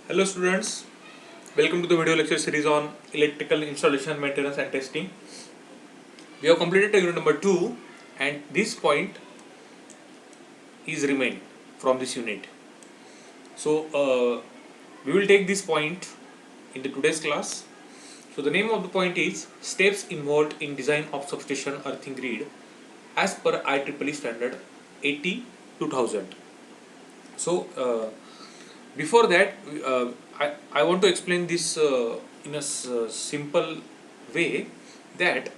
Hello students, welcome to the video lecture series on electrical installation, maintenance and testing. We have completed unit number 2 and this point is remained from this unit. So we will take this point in the today's class. So the name of the point is steps involved in design of substation earthing grid as per IEEE standard 80-2000. So before that, I want to explain this in a simple way that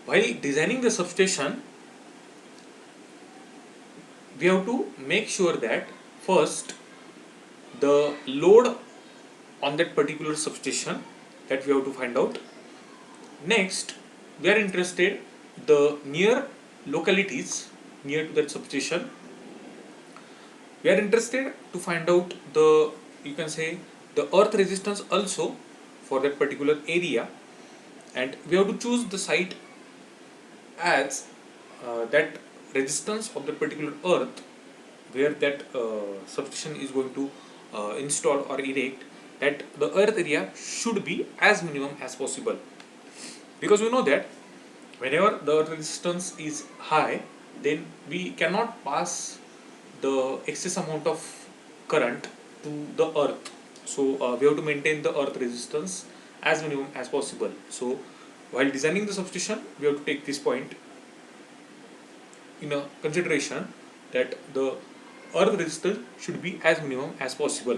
while designing the substation, we have to make sure that first the load on that particular substation that we have to find out. Next, we are interested the near localities near to that substation. We are interested to find out the, you can say, the earth resistance also for that particular area, and we have to choose the site as that resistance of the particular earth where that substation is going to install or erect, that the earth area should be as minimum as possible, because we know that whenever the earth resistance is high, then we cannot pass the excess amount of current to the earth. So we have to maintain the earth resistance as minimum as possible. So while designing the substation, we have to take this point in a consideration that the earth resistance should be as minimum as possible.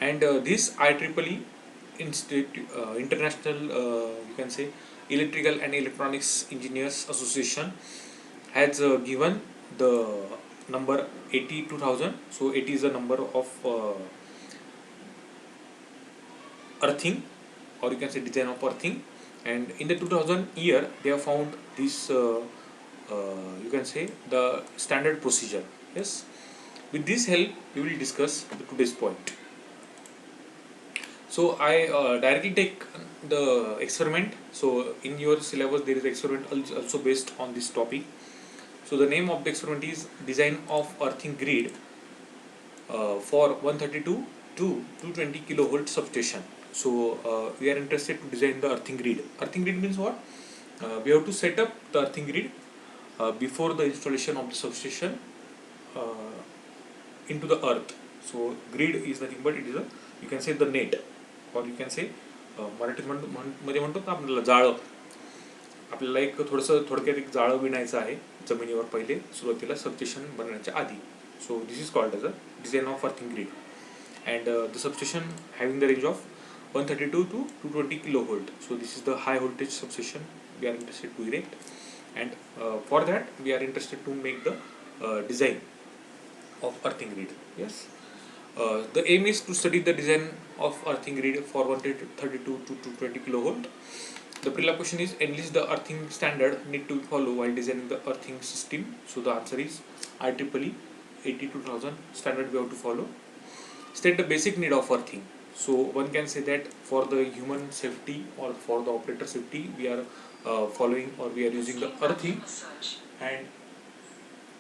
And this IEEE International, you can say, Electrical and Electronics Engineers Association has given the number 80-2000. So 80 is the number of earthing, or you can say design of earthing, and in the 2000 year they have found this you can say the standard procedure. Yes, with this help we will discuss the today's point. So I directly take the experiment. So in your syllabus there is experiment also based on this topic. So the name of the experiment is design of earthing grid for 132 to 220 kilovolt substation. So we are interested to design the earthing grid. Earthing grid means what? We have to set up the earthing grid before the installation of the substation into the earth. So grid is nothing but it is a, you can say, the net, or you can say मराठीत मध्ये म्हणतो ना आपल्याला जाळं. आपल्याला एक थोडक्यात एक जाळं विणायचं आहे जमिनीवर पहिले सुरुवातीला सबस्टेशन बनवण्याच्या आधी. So this is called as a design of earthing grid, and the substation having the range of 132 to 220 kilovolt. So this is the high voltage substation we are interested to erect, and for that we are interested to make the design of earthing grid. Yes, the aim is to study the design of earthing grid for 132 to 220 kilovolt. The pre-lab question is enlist the earthing standard need to follow while designing the earthing system. So the answer is IEEE 80-2000 standard we have to follow. State the basic need of earthing. So one can say that for the human safety or for the operator safety we are following or we are using the earthing, and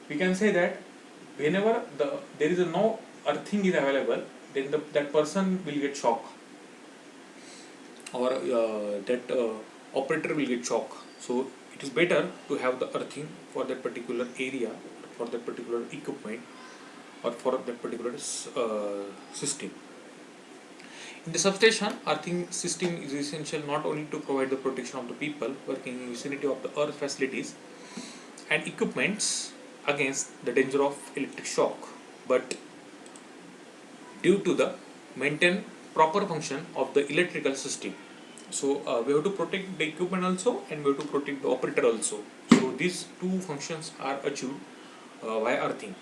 we can say that whenever there is no earthing is available, then that person will get shock, or that operator will get shock. So it is better to have the earthing for that particular area, for that particular equipment, or for that particular system. In the substation, earthing system is essential not only to provide the protection of the people working in vicinity of the earth facilities and equipments against the danger of electric shock, but due to the maintain proper function of the electrical system. So we have to protect the equipment also, and we have to protect the operator also. So these two functions are achieved via earthing.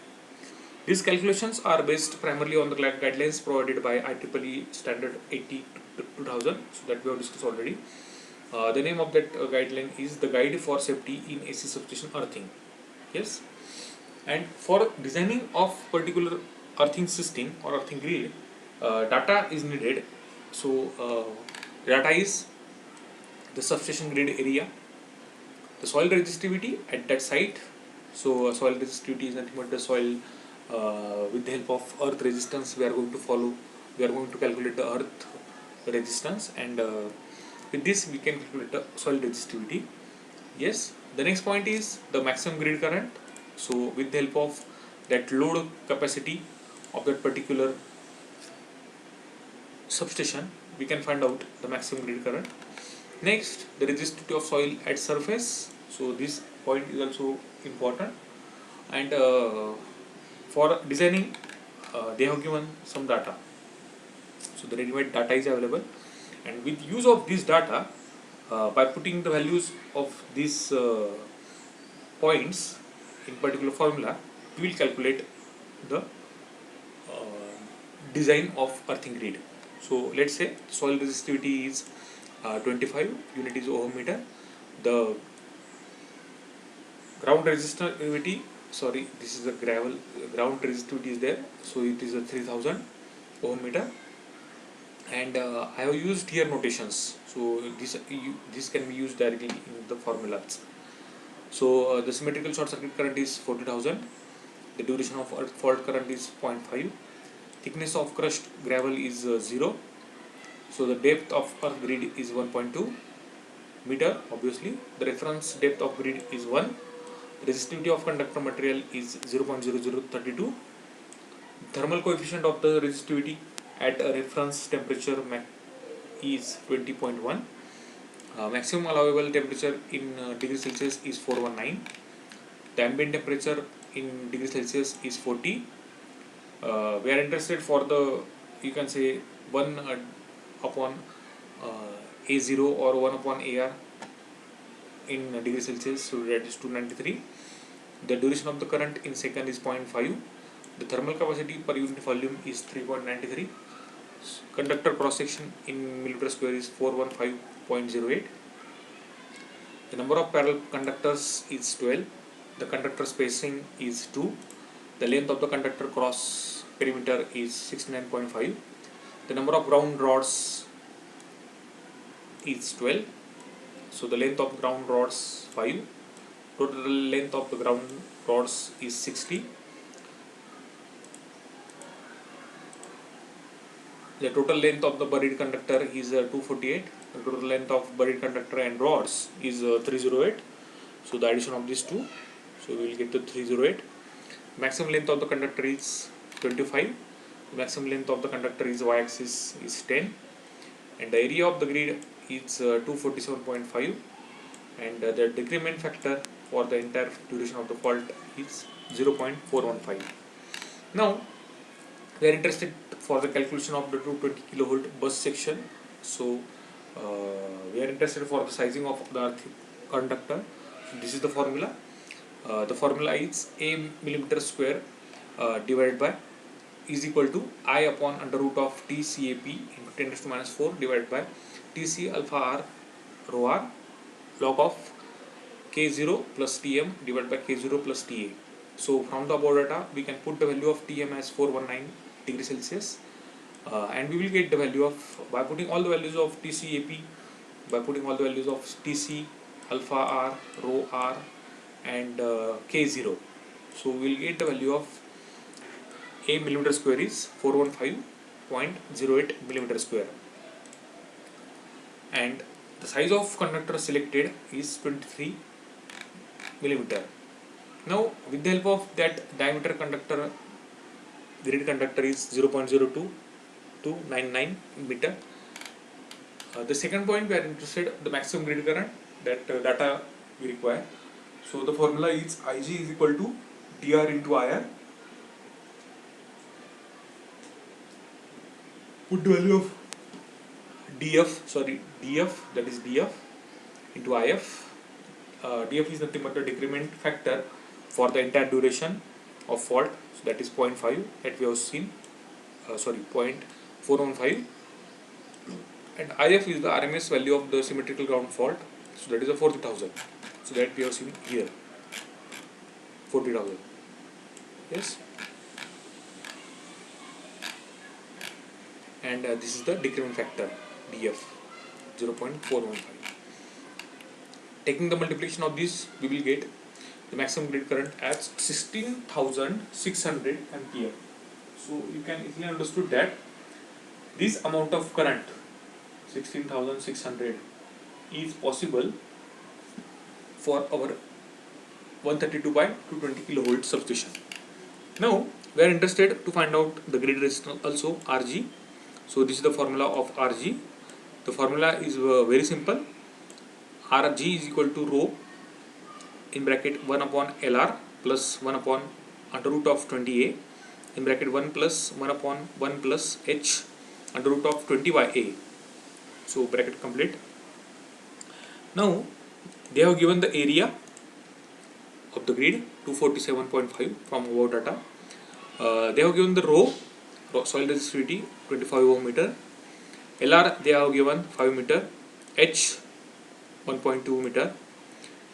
These calculations are based primarily on the guidelines provided by IEEE standard 80-2000, so that we have discussed already. The name of that guideline is the Guide for Safety in AC Substation Earthing. Yes, and for designing of particular earthing system or earthing grid, data is needed. So data is the substation grid area, the soil resistivity at that site. So soil resistivity is nothing but the soil with the help of earth resistance we are going to calculate the earth resistance, and with this we can calculate the soil resistivity. Yes, the next point is the maximum grid current. So with the help of that load capacity of that particular substation we can find out the maximum grid current. Next, the resistivity of soil at surface. So this point is also important, and for designing they have given some data. So the ready-made data is available, and with use of this data, by putting the values of these points in particular formula, we will calculate the design of earthing grid. So let's say soil resistivity is 25, unit is ohm meter. The ground resistivity, sorry, this is the ground resistivity is there, so it is a 3000 ohm meter, and I have used here notations, so this can be used directly in the formulas. So the symmetrical short circuit current is 40,000, the duration of earth fault current is 0.5, thickness of crushed gravel is 0, so the depth of earth grid is 1.2 meter, obviously the reference depth of grid is 1, resistivity of conductor material is 0.0032, thermal coefficient of the resistivity at a reference temperature is 20.1, maximum allowable temperature in degrees Celsius is 419, the ambient temperature in degrees Celsius is 40. We are interested for the, you can say, 1 upon A0 or 1 upon AR in degrees Celsius, so that is 293. The duration of the current in second is 0.5. The thermal capacity per unit volume is 3.93. Conductor cross section in millimeter square is 415.08. The number of parallel conductors is 12. The conductor spacing is 2. The length of the conductor cross perimeter is 69.5. The number of ground rods is 12. So the length of ground rods 5. Total length of the ground rods is 60. The total length of the buried conductor is 248. The total length of buried conductor and rods is 308. So the addition of these two, so we will get to 308. Maximum length of the conductor is 25. Maximum length of the conductor is y-axis is 10, and the area of the grid is 247.5, and the decrement factor for the entire duration of the fault is 0.415. Now we are interested for the calculation of the 220 kilovolt bus section. So we are interested for the sizing of the earth conductor. So this is the formula. The formula is A millimeter square divided by is equal to I upon under root of TCAP into 10 to minus 4 divided by TC alpha R rho R log of K0 plus Tm divided by K0 plus Ta. So from the above data we can put the value of Tm as 419 degrees Celsius, and we will get the value of, by putting all the values of TCAP, by putting all the values of TC alpha R rho R and K0, so we will get the value of A millimeter square is 415.08 millimeter square, and the size of conductor selected is 23 millimeter. Now with the help of that diameter conductor, grid conductor is 0.02 meter. The second point we are interested, the maximum grid current, that data we require. So the formula is Ig is equal to dr into ir. Put the value of df, that is df into if. Df is nothing but the decrement factor for the entire duration of fault, so that is 0.5 that we have seen, 0.415, and if is the RMS value of the symmetrical ground fault, so that is a 40,000, so that we have seen here 40,000. Yes, and this is the decrement factor df 0.415. Taking the multiplication of this, we will get the maximum grid current as 16,600 ampere. So you can easily understood that this amount of current 16,600 is possible for our 132 by 220 kilovolt substation. Now we are interested to find out the grid resistance also, Rg. So this is the formula of Rg. The formula is very simple. Rg is equal to rho in bracket 1 upon Lr plus 1 upon under root of 20a in bracket 1 plus 1 upon 1 plus h under root of 20 by a. So bracket complete. Now they have given the area of the grid 247.5 from above data. They have given the rho soil resistivity 25 ohm meter, Lr they have given 5 meter, h 1.2 meter.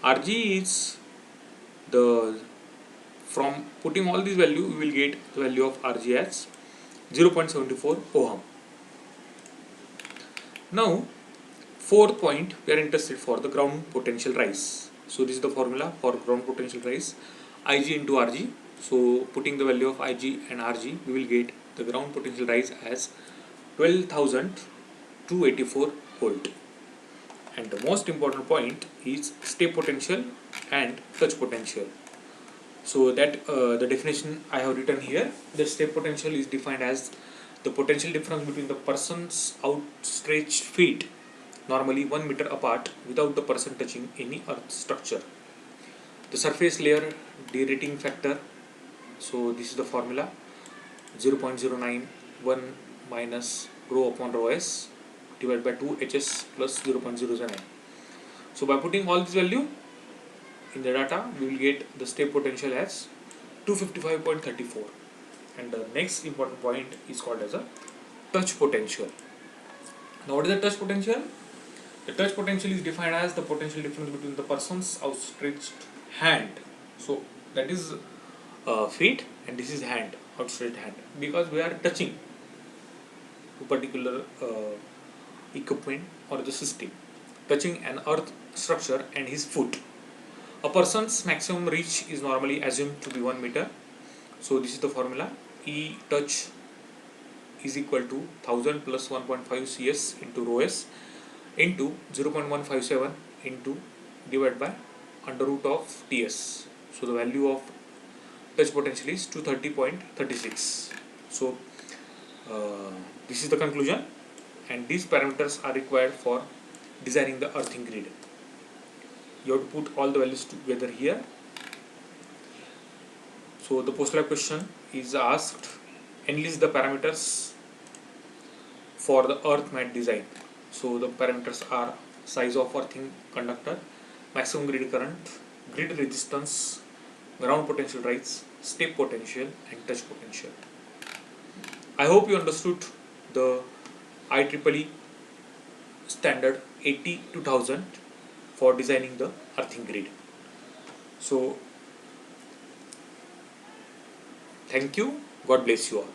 Rg is the, from putting all these value we will get the value of Rg as 0.74 ohm. Now fourth point, we are interested for the ground potential rise. So this is the formula for ground potential rise, Ig into Rg. So putting the value of Ig and Rg, we will get the ground potential rise as 12,284 volt. And the most important point is step potential and touch potential. So that the definition I have written here. The step potential is defined as the potential difference between the person's outstretched feet, normally 1 meter apart, without the person touching any earth structure. The surface layer derating factor. So this is the formula 0.091 minus rho upon rho s divided by 2 hs plus 0.009. So by putting all this value in the data, we will get the step potential as 255.34. And the next important point is called as a touch potential. Now what is the touch potential? The touch potential is defined as the potential difference between the person's outstretched hand. So that is feet and this is hand, outstretched hand, because we are touching to particular equipment or the system, touching an earth structure and his foot. A person's maximum reach is normally assumed to be 1 meter. So this is the formula, E touch is equal to 1000 plus 1.5 cs into rho s into 0.157 into divided by under root of ts. So the value of touch potential is 230.36. So this is the conclusion, and these parameters are required for designing the earthing grid. You have to put all the values together here. So the post-lab question is asked, enlist the parameters for the earth mat design. So the parameters are size of earthing conductor, maximum grid current, grid resistance, ground potential rise, step potential and touch potential. I hope you understood the IEEE standard 80-2000 for designing the earthing grid. So thank you, God bless you all.